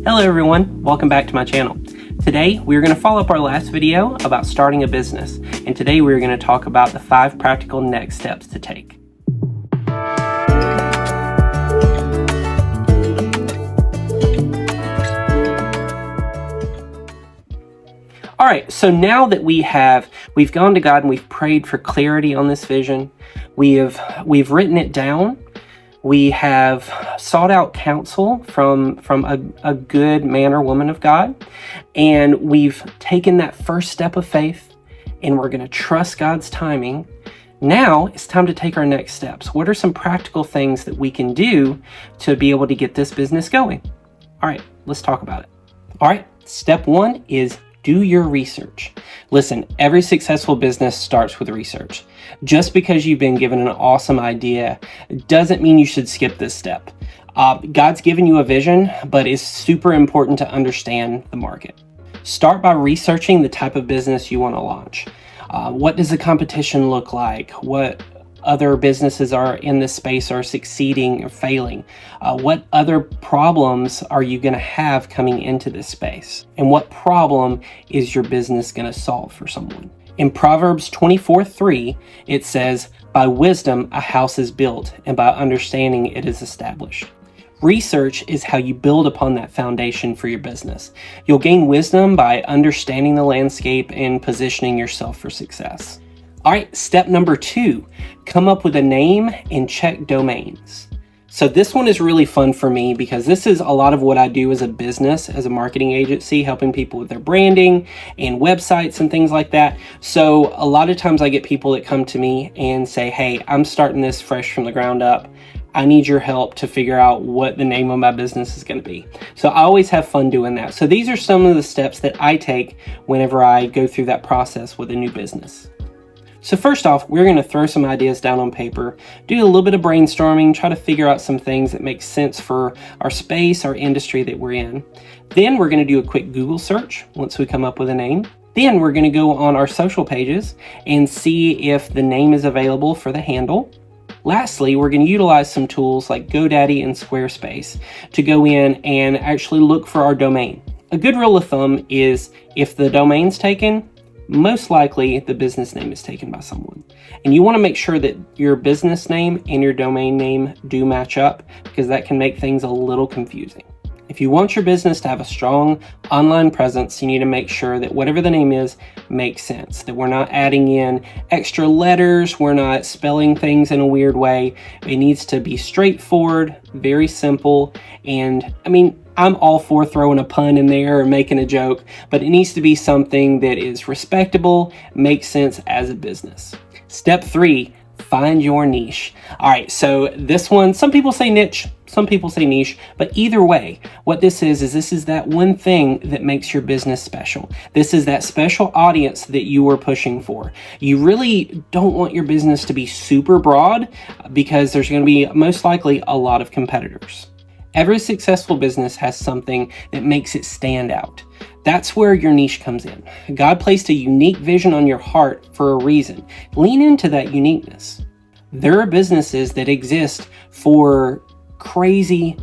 Hello everyone, welcome back to my channel. Today we're going to follow up our last video about starting a business, and today we're going to talk about the 5 practical next steps to take. All right, so now that we've gone to God and we've prayed for clarity on this vision, we've written it down. We have sought out counsel from a good man or woman of God, and we've taken that first step of faith, and we're going to trust God's timing. Now it's time to take our next steps. What are some practical things that we can do to be able to get this business going? All right, let's talk about it. All right, step 1 is do your research. Listen, every successful business starts with research. Just because you've been given an awesome idea doesn't mean you should skip this step. God's given you a vision, but it's super important to understand the market. Start by researching the type of business you want to launch. What does the competition look like? What other businesses are in this space are succeeding or failing? What other problems are you going to have coming into this space? And what problem is your business going to solve for someone? In Proverbs 24:3, it says, "By wisdom a house is built, and by understanding it is established." Research is how you build upon that foundation for your business. You'll gain wisdom by understanding the landscape and positioning yourself for success. All right, step number 2, come up with a name and check domains. So this one is really fun for me because this is a lot of what I do as a business, as a marketing agency, helping people with their branding and websites and things like that. So a lot of times I get people that come to me and say, hey, I'm starting this fresh from the ground up. I need your help to figure out what the name of my business is going to be. So I always have fun doing that. So these are some of the steps that I take whenever I go through that process with a new business. So first off, we're going to throw some ideas down on paper, do a little bit of brainstorming, try to figure out some things that make sense for our space, our industry that we're in. Then we're going to do a quick Google search once we come up with a name. Then we're going to go on our social pages and see if the name is available for the handle. Lastly, we're going to utilize some tools like GoDaddy and Squarespace to go in and actually look for our domain. A good rule of thumb is if the domain's taken, most likely the business name is taken by someone. And you want to make sure that your business name and your domain name do match up, because that can make things a little confusing. If you want your business to have a strong online presence, you need to make sure that whatever the name is makes sense, that we're not adding in extra letters, we're not spelling things in a weird way. It needs to be straightforward, very simple, and I'm all for throwing a pun in there or making a joke, but it needs to be something that is respectable, makes sense as a business. Step 3, find your niche. All right, so this one, some people say niche, some people say niche, but either way, what this is that one thing that makes your business special. This is that special audience that you are pushing for. You really don't want your business to be super broad because there's going to be most likely a lot of competitors. Every successful business has something that makes it stand out. That's where your niche comes in. God placed a unique vision on your heart for a reason. Lean into that uniqueness. There are businesses that exist for crazy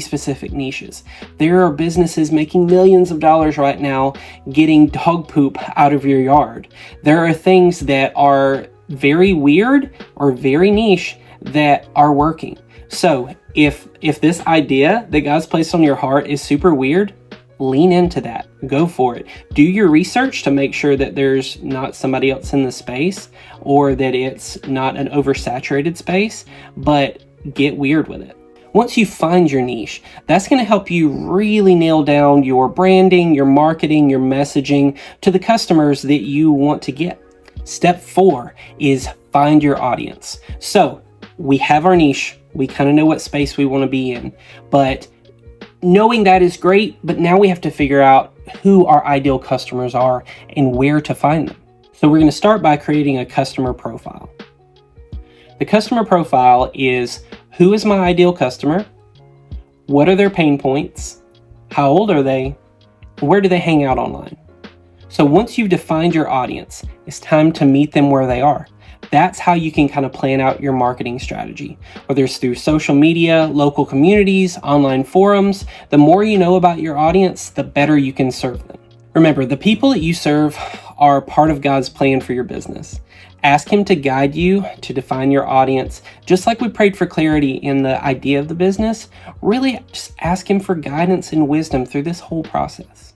specific niches. There are businesses making millions of dollars right now getting dog poop out of your yard. There are things that are very weird or very niche that are working. So if this idea that God's placed on your heart is super weird, lean into that. Go for it. Do your research to make sure that there's not somebody else in the space or that it's not an oversaturated space, but get weird with it. Once you find your niche, that's going to help you really nail down your branding, your marketing, your messaging to the customers that you want to get. Step 4 is find your audience. So we have our niche. We kind of know what space we want to be in, but knowing that is great, but now we have to figure out who our ideal customers are and where to find them. So we're going to start by creating a customer profile. The customer profile is who is my ideal customer, what are their pain points, how old are they, where do they hang out online. So once you've defined your audience, it's time to meet them where they are. That's how you can kind of plan out your marketing strategy, whether it's through social media, local communities, online forums. The more you know about your audience, the better you can serve them. Remember, the people that you serve are part of God's plan for your business. Ask Him to guide you to define your audience. Just like we prayed for clarity in the idea of the business, really just ask Him for guidance and wisdom through this whole process.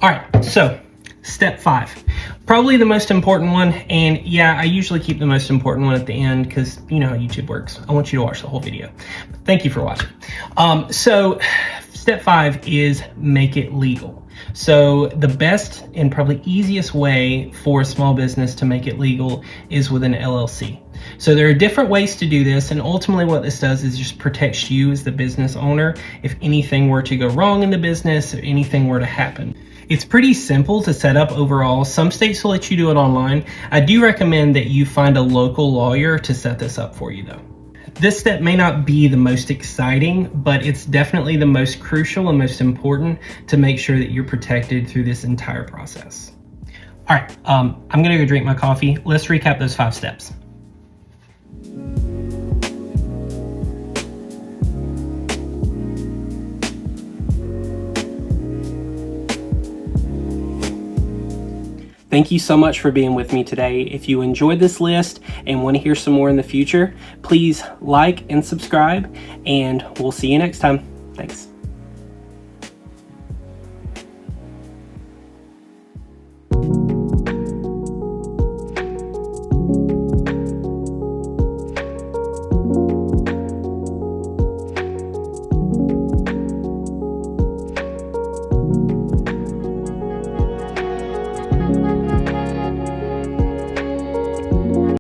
All right, so step 5, probably the most important one. And yeah, I usually keep the most important one at the end because you know how YouTube works. I want you to watch the whole video. Thank you for watching. So step 5 is make it legal. So the best and probably easiest way for a small business to make it legal is with an LLC. So there are different ways to do this, and ultimately what this does is just protects you as the business owner if anything were to go wrong in the business or anything were to happen. It's pretty simple to set up overall. Some states will let you do it online. I do recommend that you find a local lawyer to set this up for you though. This step may not be the most exciting, but it's definitely the most crucial and most important to make sure that you're protected through this entire process. All right, I'm gonna go drink my coffee. Let's recap those 5 steps. Thank you so much for being with me today. If you enjoyed this list and want to hear some more in the future, please like and subscribe, and we'll see you next time. Thanks.